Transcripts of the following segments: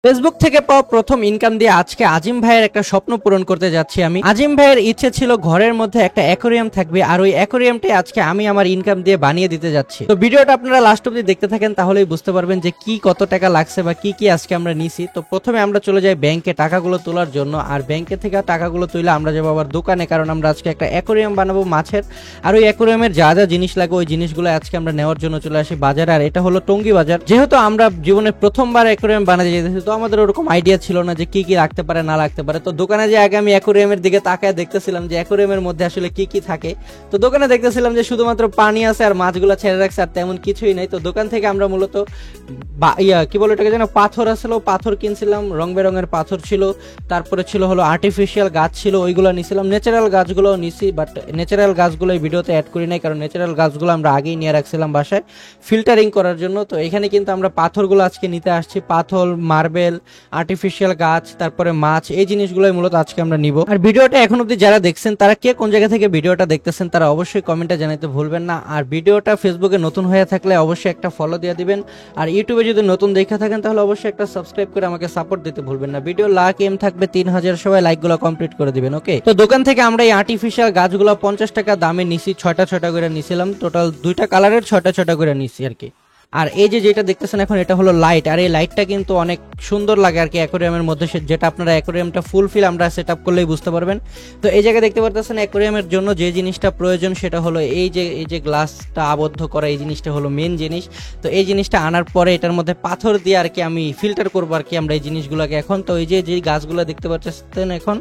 Facebook থেকে পাওয়া প্রথম ইনকাম দিয়ে আজকে আজিম ভাইয়ের একটা স্বপ্ন পূরণ করতে যাচ্ছি আমি। আজিম ভাইয়ের ইচ্ছে ছিল ঘরের মধ্যে একটা অ্যাকোরিয়াম থাকবে, আর ওই অ্যাকোরিয়ামটাই আজকে আমি আমার ইনকাম দিয়ে বানিয়ে দিতে যাচ্ছি। তো ভিডিওটা আপনারা লাস্ট অব্দি দেখতে থাকেন, তাহলেই বুঝতে পারবেন যে কি কত টাকা লাগছে বা কি কি আজকে আমরা নিছি। তো প্রথমে আমরা চলে যাই ব্যাংকে টাকাগুলো তোলার জন্য, আর ব্যাংকে থেকে টাকাগুলো তুলে আমরা যাবো আবার দোকানে, কারণ আমরা আজকে একটা অ্যাকোরিয়াম বানাবো মাছের। আর ওই অ্যাকোরিয়ামের যা যা জিনিস লাগে ওই জিনিসগুলো আজকে আমরা নেওয়ার জন্য চলে আসি বাজারে। আর এটা হলো টঙ্গী বাজার। যেহেতু আমরা জীবনের প্রথমবার অ্যাকোরিয়াম বানাতে যেতেছি, তো আমাদের ওরকম আইডিয়া ছিল না যে কি কি রাখতে পারে না রাখতে পারে। তো দোকানে যে আগে আমি অ্যাকোরিয়ামের দিকে তাকায় দেখতেছিলাম যে অ্যাকোরিয়ামের মধ্যে আসলে কি কি থাকে। তো দোকানে দেখতেছিলাম যে শুধুমাত্র পানি আছে আর মাছগুলো ছেড়ে রাখছে, আর তেমন কিছুই নাই। তো দোকান থেকে আমরা মূলত কি বলে ওটাকে যেন, পাথর আসলো, পাথর কিনছিলাম, রং বেরঙের পাথর ছিল। তারপরে ছিল হলো আর্টিফিশিয়াল গাছ ছিল, ওইগুলো নিছিলাম। ন্যাচারাল গাছগুলো নিছি, বাট ন্যাচারাল গাছগুলো এই ভিডিওতে অ্যাড করি নাই, কারণ ন্যাচারাল গাছগুলো আমরা আগেই নিয়ে রাখছিলাম বাসায় ফিল্টারিং করার জন্য। তো এখানে কিন্তু আমরা পাথরগুলো আজকে নিতে আসছি, পাথর, মার্বেল, আর্টিফিশিয়াল গাছ, তারপরে মাছ, এই জিনিসগুলোই মূলত আজকে আমরা নিব। আর ভিডিওটা এখন অব্দি যারা দেখছেন তারা কে কোন জায়গা থেকে ভিডিওটা দেখতেছেন তারা অবশ্যই কমেন্টে জানাতে ভুলবেন না। আর ভিডিওটা ফেসবুকে নতুন হয়ে থাকলে অবশ্যই একটা ফলো দিয়ে দিবেন, আর ইউটিউবে যদি নতুন দেখে থাকেন তাহলে অবশ্যই একটা সাবস্ক্রাইব করে আমাকে সাপোর্ট দিতে ভুলবেন না। ভিডিও লাইক এম থাকবে 3000, সবাই লাইকগুলো কমপ্লিট করে দিবেন, ওকে। তো দোকান থেকে আমরা এই আর্টিফিশিয়াল গাছগুলো 50 টাকা দামে নিছি, 6টা 6টা করে নিছিলাম। টোটাল 2টা কালারের 6টা 6টা করে নিছি আর কি। আর এই যে যেটা দেখতেছেন এখন, এটা হলো লাইট। আর এই লাইটটা কিন্তু অনেক সুন্দর লাগে আর কি অ্যাকোরিয়ামের মধ্যে, যেটা আপনারা অ্যাকোরিয়ামটা ফুলফিল আমরা সেট আপ করলেই বুঝতে পারবেন। তো এই জায়গায় দেখতে পারতেছেন অ্যাকোরিয়ামের জন্য যে জিনিসটা প্রয়োজন সেটা হলো এই যে গ্লাসটা আবদ্ধ করা, এই জিনিসটা হলো মেন জিনিস। তো এই জিনিসটা আনার পরে এটার মধ্যে পাথর দিয়ে আর কি আমি ফিল্টার করবো আর কি আমরা এই জিনিসগুলোকে এখন। তো এই যে গাছগুলো দেখতে পাচ্ছেন এখন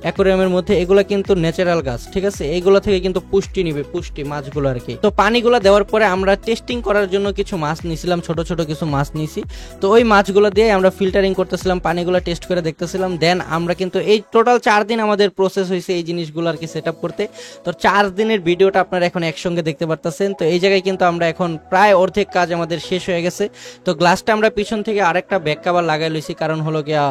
অ্যাকোরিয়ামের মধ্যে, এগুলো কিন্তু ন্যাচারাল গাছ, ঠিক আছে। এইগুলো থেকে কিন্তু পুষ্টি নিবে, পুষ্টি মাছগুলো আর কি। তো পানিগুলো দেওয়ার পরে আমরা টেস্টিং করার জন্য কিছু মাছ নিছিলাম, ছোট ছোট কিছু মাছ নিছি। তো ওই মাছগুলো দিয়ে আমরা ফিল্টারিং করতেছিলাম, পানিগুলো টেস্ট করে দেখতেছিলাম। দেন আমরা কিন্তু এই টোটাল 4 দিন আমাদের প্রসেস হয়েছে এই জিনিসগুলো আর কি সেট আপ করতে। তো 4 দিনের ভিডিওটা আপনারা এখন একসঙ্গে দেখতে পারতেছেন। তো এই জায়গায় কিন্তু আমরা এখন প্রায় অর্ধেক কাজ আমাদের শেষ হয়ে গেছে। তো গ্লাসটা আমরা পিছন থেকে আরেকটা ব্যাক কভার লাগাই লইছি, কারণ হলো গিয়া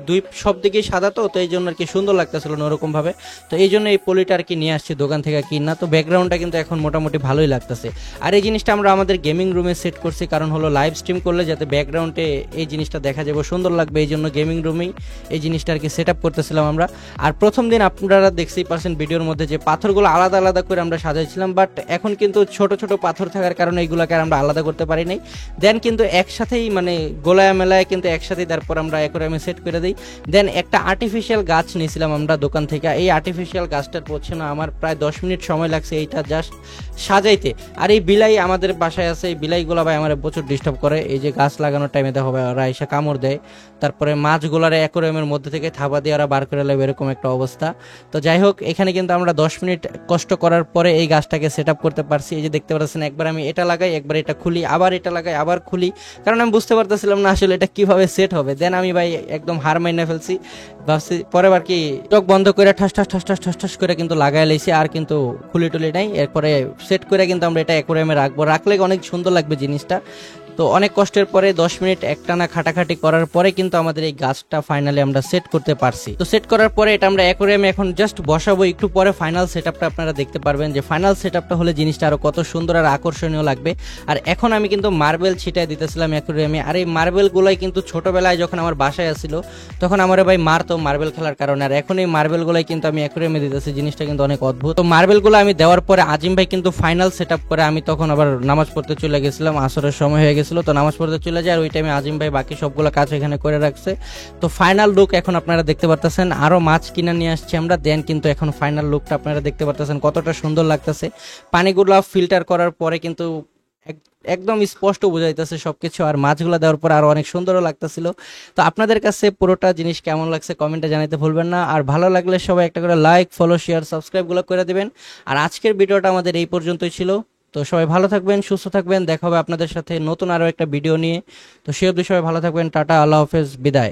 দুই সব দিকেই সাদা, তো এই জন্য আর কি সুন্দর লাগতেছিল না ওরকম ভাবে। তো এই জন্য এই পলিটা আর কি নিয়ে আসছি দোকান থেকে কিনা। তো ব্যাকগ্রাউন্ডটা কিন্তু এখন মোটামুটি ভালোই লাগতেছে। আর এই জিনিসটা আমরা আমাদের গেমিং রুমে সেট করছি, কারণ হলো লাইভ স্ট্রিম করলে যাতে ব্যাকগ্রাউন্ডে এই জিনিসটা দেখা যাবে, সুন্দর লাগবে, এই জন্য গেমিং রুমেই এই জিনিসটা আর কি সেট আপ করতেছিলাম আমরা। আর প্রথম দিন আপনারা দেখতেই পারছেন ভিডিওর মধ্যে যে পাথরগুলো আলাদা আলাদা করে আমরা সাজাইছিলাম, বাট এখন কিন্তু ছোট ছোট পাথর থাকার কারণে এইগুলোকে আর আমরা আলাদা করতে পারি নাই। দেন কিন্তু একসাথেই মানে গোলায় মেলায় কিন্তু একসাথেই তারপর আমরা অ্যাকোরিয়ামে সেট করে দিই। দেন একটা আর্টিফিশিয়াল গাছ নিয়েছিলাম আমরা দোকান থেকে। এই আর্টিফিশিয়াল গাছটার পছন্দ আমার প্রায় 10 মিনিট সময় লাগছে এইটা জাস্ট সাজাইতে। আর এই বিলাই আমাদের বাসায় আছে, এই বিলাইগুলো ভাই আমার প্রচুর ডিস্টার্ব করে। এই যে গাছ লাগানোর টাইমে দেখো ভাই ওরা এসে কামড় দেয়, তারপরে মাছগুলার অ্যাকোরিয়ামের মধ্যে থেকে থাবা দিয়ে ওরা বার করে নেবে, এরকম একটা অবস্থা। তো যাই হোক, এখানে কিন্তু আমরা 10 মিনিট কষ্ট করার পরে এই গাছটাকে সেট আপ করতে পারছি। এই যে দেখতে পাচ্ছেন, একবার আমি এটা লাগাই, একবার এটা খুলি, আবার এটা লাগাই, আবার খুলি, কারণ আমি বুঝতে পারতেছিলাম না আসলে এটা কিভাবে সেট হবে। দেন আমি ভাই একদম হার মাইনা ফেলছি, ভাবছি পরে আর কি চোখ বন্ধ করে ঠাস ঠাস ঠাস ঠাস ঠাস ঠাস করে কিন্তু লাগাই লাইছি, আর কিন্তু খুলি টুলি নাই। এরপরে সেট করে কিন্তু আমরা এটা অ্যাকোরিয়ামে রাখবো, রাখলে অনেক সুন্দর লাগবে জিনিসটা। তো অনেক কষ্টের পরে 10 মিনিট একটানা খাটাখাটি করার পরে কিন্তু আমাদের এই গাছটা ফাইনালি আমরা সেট করতে পারছি। তো সেট করার পরে এটা আমরা অ্যাকোরিয়ামে এখন জাস্ট বসাবো, একটু পরে ফাইনাল সেটআপটা আপনারা দেখতে পারবেন যে ফাইনাল সেটআপটা হলে জিনিসটা আরো কত সুন্দর আর আকর্ষণীয় লাগবে। আর এখন আমি কিন্তু মার্বেল ছিটাই দিতেছিলাম অ্যাকোরিয়ামে। আর এই মার্বেল গুলাই কিন্তু ছোটবেলায় যখন আমার বাসায় আসছিল তখন আমার ভাই মারতো মার্বেল খেলার কারণে, আর এখন এই মার্বেল গুলাই কিন্তু আমি অ্যাকোরিয়ামে দিতেছি। জিনিসটা কিন্তু অনেক অদ্ভুত। তো মার্বেল গুলো আমি দেওয়ার পরে আজিম ভাই কিন্তু ফাইনাল সেটআপ করে, আমি তখন আবার নামাজ পড়তে চলে গেছিলাম, আসরের সময় হয়ে গেছিল। তো নামাজ পড়তে চলে যায়, আর ওই টাইমে আজিম ভাই বাকি সবগুলো কাজ এখানে করে রাখছে। তো ফাইনাল লুক এখন আপনারা দেখতে পারতেছেন। আরো মাছ কিনে নিয়ে আসছি আমরা, দেন কিন্তু এখন ফাইনাল লুকটা আপনারা দেখতে পারতেছেন কতটা সুন্দর লাগতেছে। পানিগুলো ফিল্টার করার পরে কিন্তু একদম স্পষ্ট বোঝাইতেছে সবকিছু, আর মাছগুলো দেওয়ার পর আরো অনেক সুন্দরও লাগতেছিল। তো আপনাদের কাছে পুরোটা জিনিস কেমন লাগছে কমেন্টে জানাতে ভুলবেন না। আর ভালো লাগলে সবাই একটা করে লাইক, ফলো, শেয়ার, সাবস্ক্রাইব গুলো করে দিবেন। আর আজকের ভিডিওটা আমাদের এই পর্যন্তই ছিল। তো সবাই ভালো থাকবেন, সুস্থ থাকবেন, দেখা হবে আপনাদের সাথে নতুন আরো একটা ভিডিও নিয়ে। তো সে অবধি সবাই ভালো থাকবেন, টাটা, আল্লাহ হাফেজ, বিদায়।